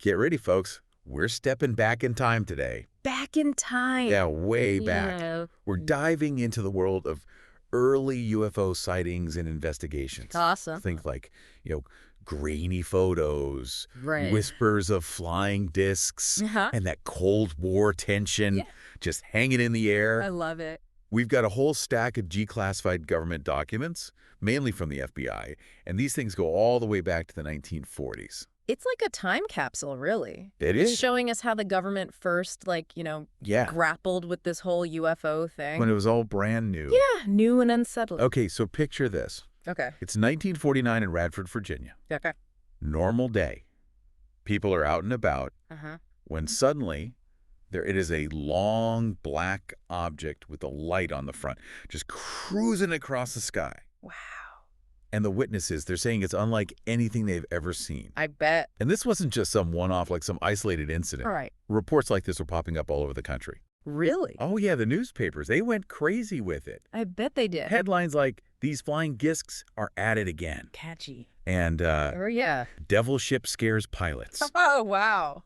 Get ready, folks. We're stepping back in time today. Back in time. Yeah, way back. Yeah. We're diving into the world of early UFO sightings and investigations. Awesome. Think like, grainy photos, Right. whispers of flying discs, Uh-huh. and that Cold War tension Yeah. just hanging in the air. I love it. We've got a whole stack of declassified government documents, mainly from the FBI, and these things go all the way back to the 1940s. It's like a time capsule, really. It It's is. showing us how the government first, Yeah, grappled with this whole UFO thing. when it was all brand new. Yeah, new and unsettling. Okay, so picture this. Okay. It's 1949 in Radford, Virginia. Okay. Normal day. People are out and about Uh-huh. when suddenly it is a long black object with a light on the front, just cruising across the sky. Wow. And the witnesses, they're saying it's unlike anything they've ever seen. I bet. And this wasn't just some one-off, like some isolated incident. All right. Reports like this were popping up all over the country. Really? Oh yeah, the newspapers, they went crazy with it. I bet they did. Headlines like, "These flying discs are at it again." Catchy. And Oh, yeah. "Devil ship scares pilots." Oh, wow.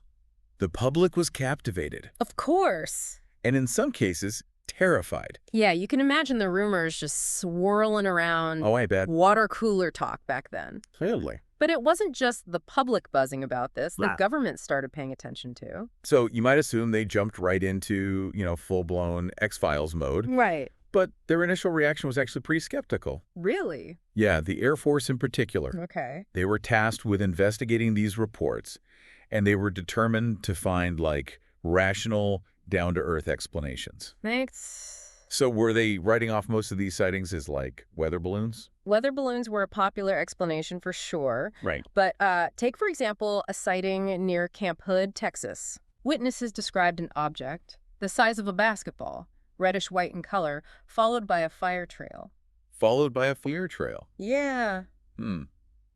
The public was captivated, Of course. and in some cases, terrified. Yeah, you can imagine the rumors just swirling around. Oh, I bet. Water cooler talk back then. Clearly. But it wasn't just the public buzzing about this. The Nah. government started paying attention too. So you might assume they jumped right into, full-blown X-Files mode. Right. But their initial reaction was actually pretty skeptical. Really? Yeah, the Air Force in particular. Okay. They were tasked with investigating these reports, and they were determined to find, rational, down-to-earth explanations. Thanks. So were they writing off most of these sightings as, weather balloons? Weather balloons were a popular explanation for sure. Right. But take, for example, a sighting near Camp Hood, Texas. Witnesses described an object the size of a basketball, reddish-white in color, followed by a fire trail. Followed by a fire trail. Yeah.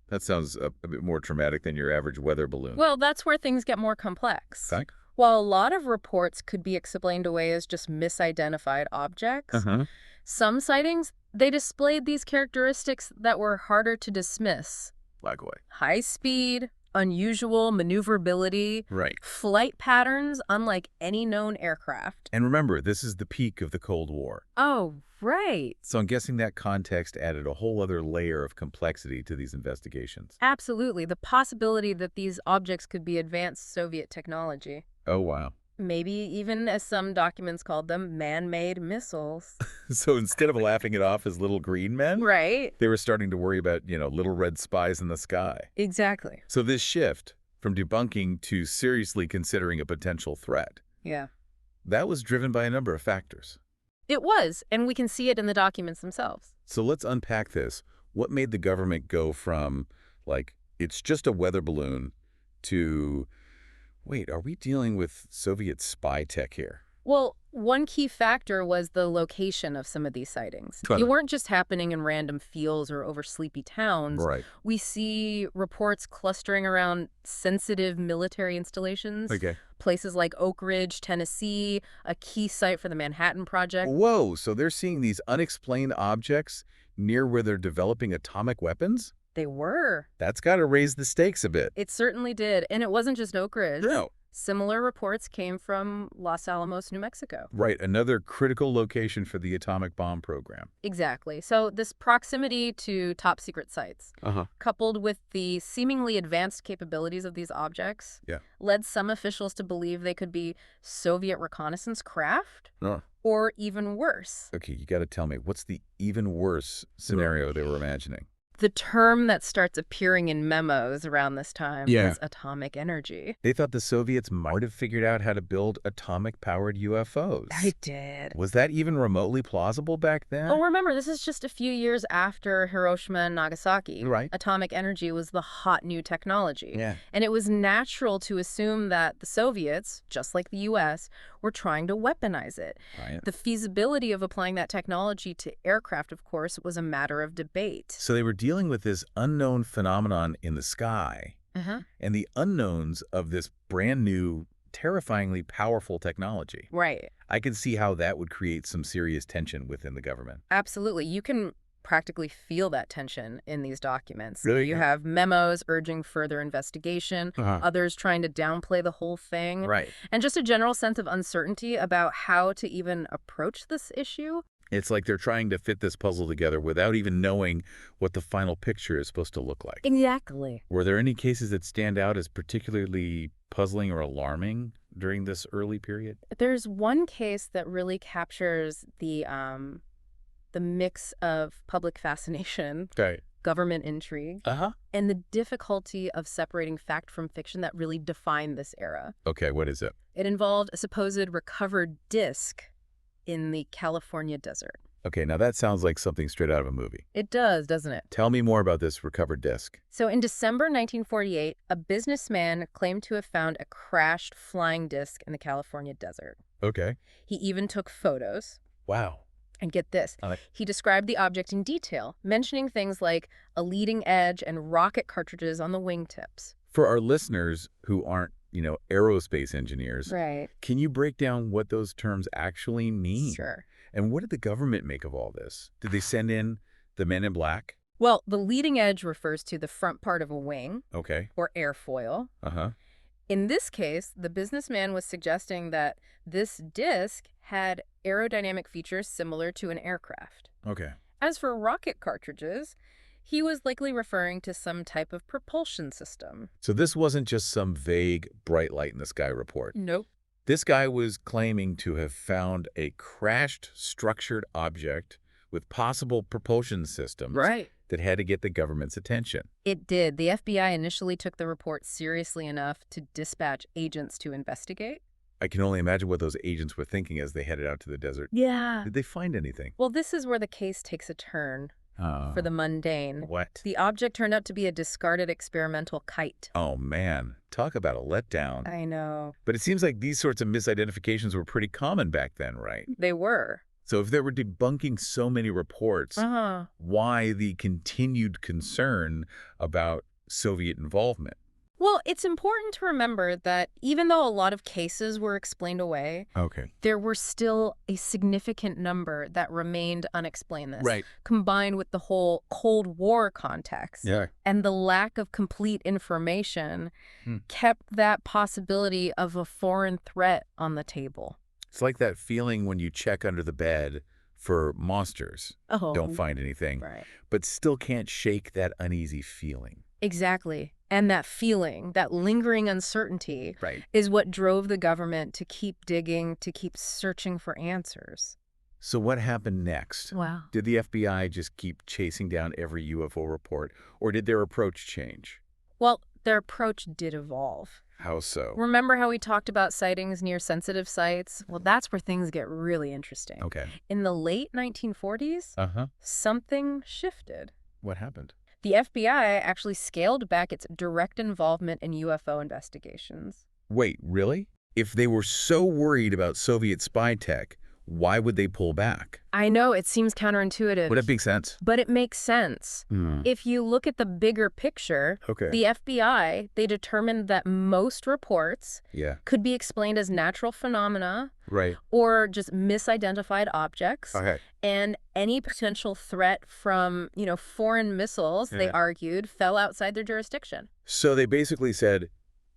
That sounds a bit more traumatic than your average weather balloon. Well, that's where things get more complex. Okay. While a lot of reports could be explained away as just misidentified objects, some sightings, they displayed these characteristics that were harder to dismiss. Like what? High speed, unusual maneuverability, Right. flight patterns unlike any known aircraft. And remember, this is the peak of the Cold War. Oh, right. So I'm guessing that context added a whole other layer of complexity to these investigations. Absolutely. The possibility that these objects could be advanced Soviet technology. Oh, wow. Maybe even, as some documents called them, man-made missiles. So instead of laughing it off as little green men, Right. they were starting to worry about, little red spies in the sky. Exactly. So this shift from debunking to seriously considering a potential threat, Yeah. that was driven by a number of factors. It was, and we can see it in the documents themselves. So let's unpack this. What made the government go from, it's just a weather balloon to, wait, are we dealing with Soviet spy tech here? Well, one key factor was the location of some of these sightings. Got They it. weren't just happening in random fields or over sleepy towns. Right. We see reports clustering around sensitive military installations. Okay. Places like Oak Ridge, Tennessee, a key site for the Manhattan Project. Whoa, so they're seeing these unexplained objects near where they're developing atomic weapons? They were. That's got to raise the stakes a bit. It certainly did. And it wasn't just Oak Ridge. No. Similar reports came from Los Alamos, New Mexico. Right, another critical location for the atomic bomb program. Exactly. So this proximity to top secret sites, coupled with the seemingly advanced capabilities of these objects, Yeah. led some officials to believe they could be Soviet reconnaissance craft, Oh. or even worse. Okay, you got to tell me, what's the even worse scenario they were imagining? The term that starts appearing in memos around this time Yeah. is atomic energy. They thought the Soviets might have figured out how to build atomic-powered UFOs. I did. Was that even remotely plausible back then? Oh, remember, this is just a few years after Hiroshima and Nagasaki. Right. Atomic energy was the hot new technology. Yeah. And it was natural to assume that the Soviets, just like the U.S., were trying to weaponize it. Right. The feasibility of applying that technology to aircraft, of course, was a matter of debate. So they were dealing with this unknown phenomenon in the sky and the unknowns of this brand new, terrifyingly powerful technology. Right. I could see how that would create some serious tension within the government. Absolutely. You can practically feel that tension in these documents. Really? You have memos urging further investigation, others trying to downplay the whole thing, Right. and just a general sense of uncertainty about how to even approach this issue. It's like they're trying to fit this puzzle together without even knowing what the final picture is supposed to look like. Exactly. Were there any cases that stand out as particularly puzzling or alarming during this early period? There's one case that really captures the mix of public fascination, Right. government intrigue, and the difficulty of separating fact from fiction that really defined this era. Okay, what is it? It involved a supposed recovered disc in the California desert. Okay, now that sounds like something straight out of a movie. It does, doesn't it? Tell me more about this recovered disc. So in December 1948, a businessman claimed to have found a crashed flying disc in the California desert. Okay. He even took photos. Wow. And get this, he described the object in detail, mentioning things like a leading edge and rocket cartridges on the wingtips. For our listeners who aren't, aerospace engineers, Right. can you break down what those terms actually mean? Sure. And what did the government make of all this? Did they send in the men in black? Well, the leading edge refers to the front part of a wing, Okay. or airfoil. Uh-huh. In this case, the businessman was suggesting that this disc had aerodynamic features similar to an aircraft. Okay. As for rocket cartridges, he was likely referring to some type of propulsion system. So this wasn't just some vague bright light in the sky report. Nope. This guy was claiming to have found a crashed structured object with possible propulsion systems that had to get the government's attention. It did. The FBI initially took the report seriously enough to dispatch agents to investigate. I can only imagine what those agents were thinking as they headed out to the desert. Yeah. Did they find anything? Well, this is where the case takes a turn for the mundane. What? The object turned out to be a discarded experimental kite. Oh, man. Talk about a letdown. I know. But it seems like these sorts of misidentifications were pretty common back then, right? They were. So if they were debunking so many reports, why the continued concern about Soviet involvement? Well, it's important to remember that even though a lot of cases were explained away, there were still a significant number that remained unexplained. This, combined with the whole Cold War context and the lack of complete information, kept that possibility of a foreign threat on the table. It's like that feeling when you check under the bed for monsters, don't find anything, but still can't shake that uneasy feeling. Exactly. And that feeling, that lingering uncertainty, is what drove the government to keep digging, to keep searching for answers. So what happened next? Wow. Did the FBI just keep chasing down every UFO report, or did their approach change? Well, their approach did evolve. How so? Remember how we talked about sightings near sensitive sites? Well, that's where things get really interesting. Okay. In the late 1940s, something shifted. What happened? The FBI actually scaled back its direct involvement in UFO investigations. Wait, really? If they were so worried about Soviet spy tech, why would they pull back? I know, it seems counterintuitive. Would it make sense? But it makes sense. If you look at the bigger picture, the FBI, they determined that most reports could be explained as natural phenomena or just misidentified objects. And any potential threat from, foreign missiles, they argued, fell outside their jurisdiction. So they basically said,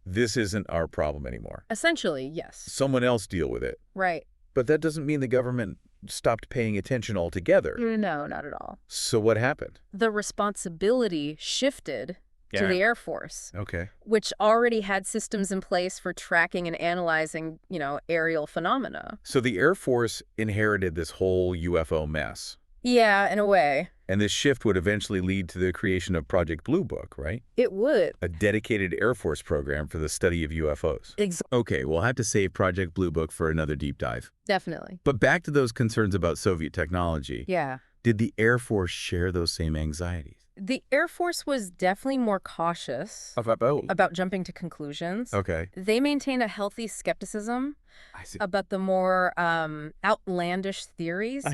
this isn't our problem anymore. Essentially, yes. Someone else deal with it. Right. But that doesn't mean the government stopped paying attention altogether. No, not at all. So what happened? The responsibility shifted to the Air Force, which already had systems in place for tracking and analyzing, aerial phenomena. So the Air Force inherited this whole UFO mess. Yeah, in a way. And this shift would eventually lead to the creation of Project Blue Book, right? It would. A dedicated Air Force program for the study of UFOs. Okay, we'll have to save Project Blue Book for another deep dive. Definitely. But back to those concerns about Soviet technology. Yeah. Did the Air Force share those same anxieties? The Air Force was definitely more cautious about jumping to conclusions. They maintained a healthy skepticism about the more outlandish theories,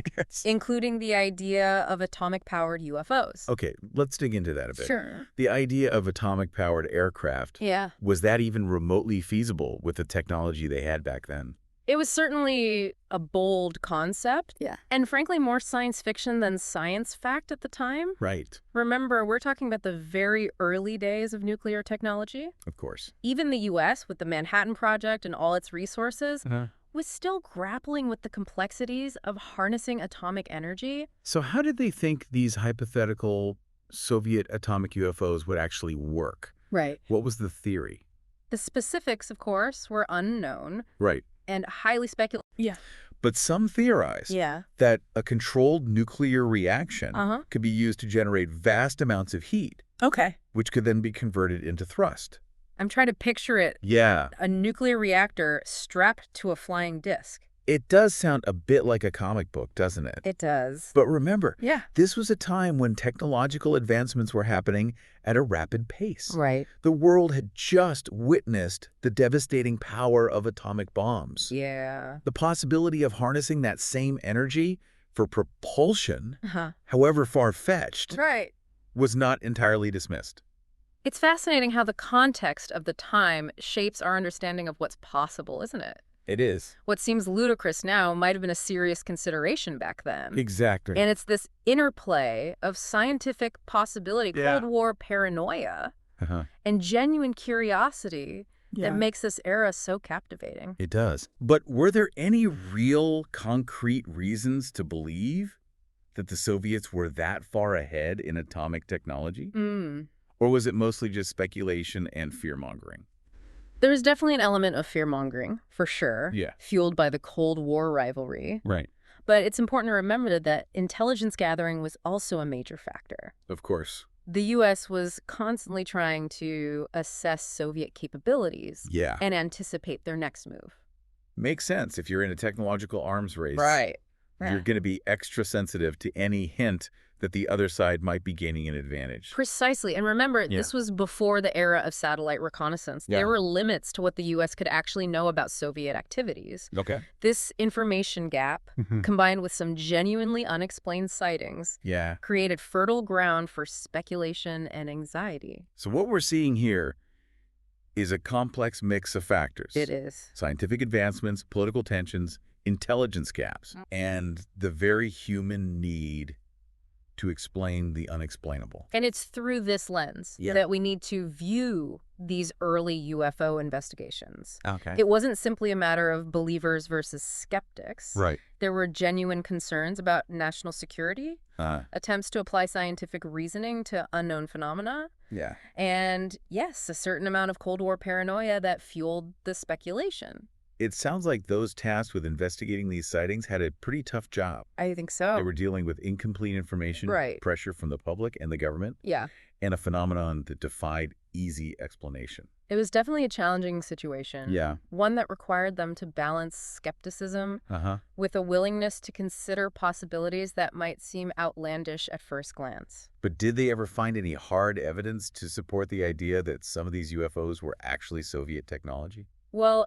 including the idea of atomic-powered UFOs. Okay, let's dig into that a bit. Sure. The idea of atomic-powered aircraft, was that even remotely feasible with the technology they had back then? It was certainly a bold concept. Yeah. And frankly, more science fiction than science fact at the time. Right. Remember, we're talking about the very early days of nuclear technology. Of course. Even the U.S., with the Manhattan Project and all its resources, was still grappling with the complexities of harnessing atomic energy. So how did they think these hypothetical Soviet atomic UFOs would actually work? Right. What was the theory? The specifics, of course, were unknown. Right. And highly speculative. Yeah. But some theorize that a controlled nuclear reaction could be used to generate vast amounts of heat. Okay. Which could then be converted into thrust. I'm trying to picture it. Yeah. A nuclear reactor strapped to a flying disc. It does sound a bit like a comic book, doesn't it? It does. But remember, Yeah. this was a time when technological advancements were happening at a rapid pace. Right. The world had just witnessed the devastating power of atomic bombs. Yeah. The possibility of harnessing that same energy for propulsion, however far-fetched, Right. was not entirely dismissed. It's fascinating how the context of the time shapes our understanding of what's possible, isn't it? It is. What seems ludicrous now might have been a serious consideration back then. Exactly. And it's this interplay of scientific possibility, Cold War paranoia, and genuine curiosity that makes this era so captivating. It does. But were there any real concrete reasons to believe that the Soviets were that far ahead in atomic technology? Or was it mostly just speculation and fear-mongering? There was definitely an element of fear-mongering, for sure, fueled by the Cold War rivalry. Right. But it's important to remember that intelligence gathering was also a major factor. Of course. The U.S. was constantly trying to assess Soviet capabilities and anticipate their next move. Makes sense. If you're in a technological arms race, Right. you're going to be extra sensitive to any hint that the other side might be gaining an advantage. Precisely. And remember, this was before the era of satellite reconnaissance. There were limits to what the U.S. could actually know about Soviet activities. Okay. This information gap, combined with some genuinely unexplained sightings, created fertile ground for speculation and anxiety. So what we're seeing here is a complex mix of factors. It is. Scientific advancements, political tensions, intelligence gaps, and the very human need to explain the unexplainable. And it's through this lens that we need to view these early UFO investigations. Okay. It wasn't simply a matter of believers versus skeptics. Right. There were genuine concerns about national security, attempts to apply scientific reasoning to unknown phenomena, and yes, a certain amount of Cold War paranoia that fueled the speculation. It sounds like those tasked with investigating these sightings had a pretty tough job. I think so. They were dealing with incomplete information, pressure from the public and the government, and a phenomenon that defied easy explanation. It was definitely a challenging situation. One that required them to balance skepticism with a willingness to consider possibilities that might seem outlandish at first glance. But did they ever find any hard evidence to support the idea that some of these UFOs were actually Soviet technology? Well,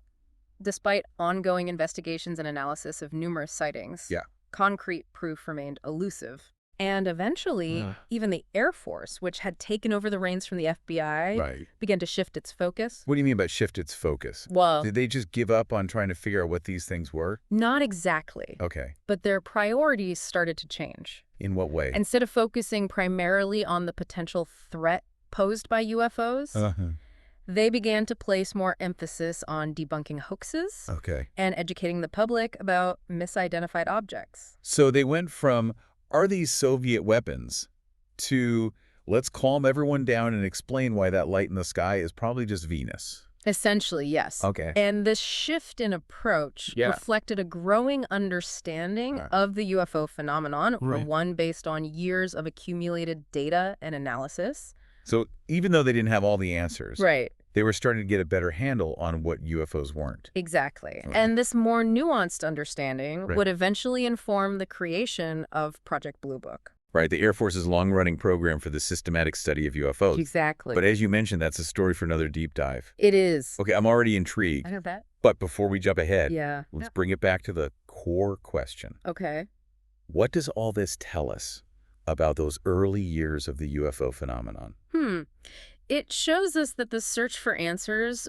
despite ongoing investigations and analysis of numerous sightings, concrete proof remained elusive. And eventually, even the Air Force, which had taken over the reins from the FBI, began to shift its focus. What do you mean by shift its focus? Well, did they just give up on trying to figure out what these things were? Not exactly. Okay. But their priorities started to change. In what way? Instead of focusing primarily on the potential threat posed by UFOs, they began to place more emphasis on debunking hoaxes and educating the public about misidentified objects. So they went from, are these Soviet weapons, to let's calm everyone down and explain why that light in the sky is probably just Venus. Essentially, yes. Okay. And this shift in approach reflected a growing understanding of the UFO phenomenon, one based on years of accumulated data and analysis. So even though they didn't have all the answers, they were starting to get a better handle on what UFOs weren't. Exactly. And this more nuanced understanding would eventually inform the creation of Project Blue Book. Right, the Air Force's long-running program for the systematic study of UFOs. Exactly. But as you mentioned, that's a story for another deep dive. It is. Okay, I'm already intrigued. I know that. But before we jump ahead, let's bring it back to the core question. Okay. What does all this tell us about those early years of the UFO phenomenon? It shows us that the search for answers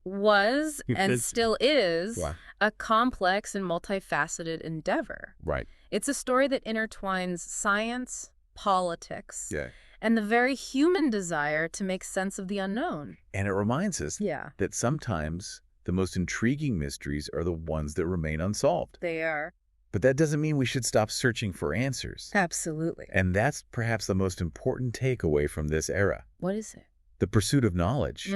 was and still is a complex and multifaceted endeavor. Right. It's a story that intertwines science, politics, Yeah. and the very human desire to make sense of the unknown. And it reminds us that sometimes the most intriguing mysteries are the ones that remain unsolved. They are. But that doesn't mean we should stop searching for answers. Absolutely. And that's perhaps the most important takeaway from this era. What is it? The pursuit of knowledge,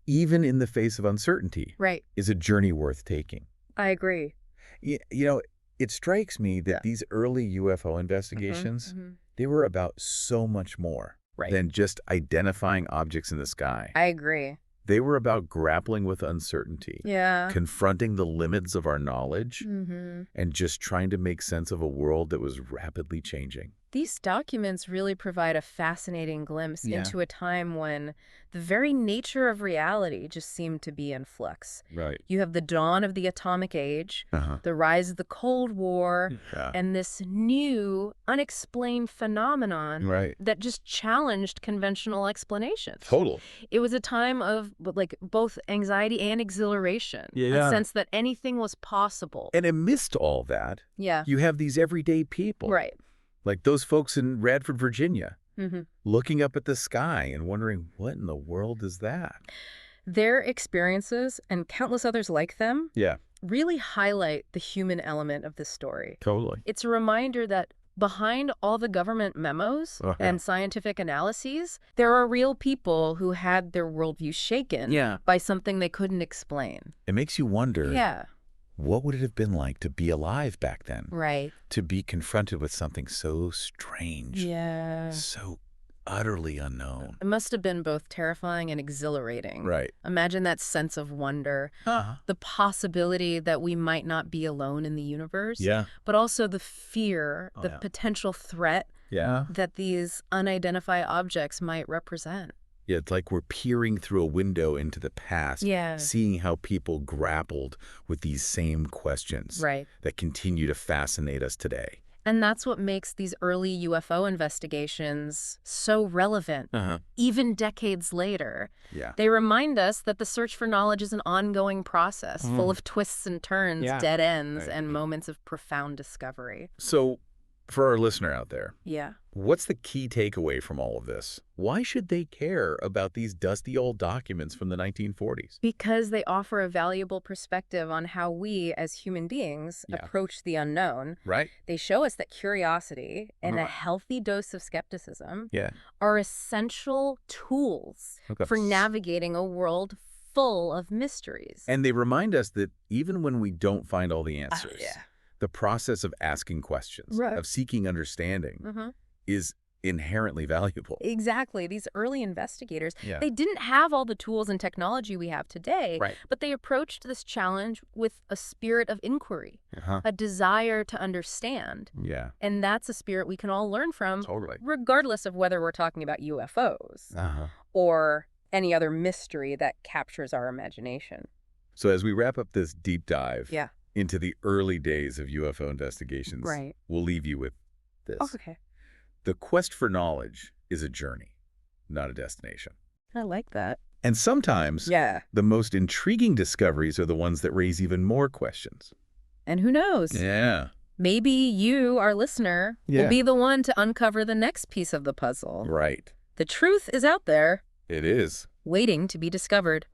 even in the face of uncertainty, is a journey worth taking. I agree. You know, it strikes me that these early UFO investigations, they were about so much more than just identifying objects in the sky. I agree. They were about grappling with uncertainty, confronting the limits of our knowledge, and just trying to make sense of a world that was rapidly changing. These documents really provide a fascinating glimpse into a time when the very nature of reality just seemed to be in flux. Right. You have the dawn of the atomic age, the rise of the Cold War, and this new, unexplained phenomenon that just challenged conventional explanations. Total. It was a time of both anxiety and exhilaration, a sense that anything was possible. And amidst all that, you have these everyday people. Right. Like those folks in Radford, Virginia, looking up at the sky and wondering, what in the world is that? Their experiences, and countless others like them, really highlight the human element of this story. Totally. It's a reminder that behind all the government memos and scientific analyses, there are real people who had their worldview shaken by something they couldn't explain. It makes you wonder, what would it have been like to be alive back then? Right. To be confronted with something so strange, Yeah. so utterly unknown. It must have been both terrifying and exhilarating. Right. Imagine that sense of wonder, the possibility that we might not be alone in the universe, but also the fear, the potential threat that these unidentified objects might represent. Yeah, it's like we're peering through a window into the past, seeing how people grappled with these same questions that continue to fascinate us today. And that's what makes these early UFO investigations so relevant, even decades later. They remind us that the search for knowledge is an ongoing process, full of twists and turns, dead ends, and moments of profound discovery. So, for our listener out there, what's the key takeaway from all of this? Why should they care about these dusty old documents from the 1940s? Because they offer a valuable perspective on how we, as human beings, approach the unknown. Right. They show us that curiosity and a healthy dose of skepticism are essential tools for navigating a world full of mysteries. And they remind us that even when we don't find all the answers, the process of asking questions, of seeking understanding, is inherently valuable. Exactly. These early investigators, they didn't have all the tools and technology we have today, but they approached this challenge with a spirit of inquiry, a desire to understand. And that's a spirit we can all learn from, regardless of whether we're talking about UFOs or any other mystery that captures our imagination. So as we wrap up this deep dive into the early days of UFO investigations, we'll leave you with this. Okay. The quest for knowledge is a journey, not a destination. I like that. And sometimes the most intriguing discoveries are the ones that raise even more questions. And who knows? Maybe you, our listener, will be the one to uncover the next piece of the puzzle. Right. The truth is out there. It is. Waiting to be discovered.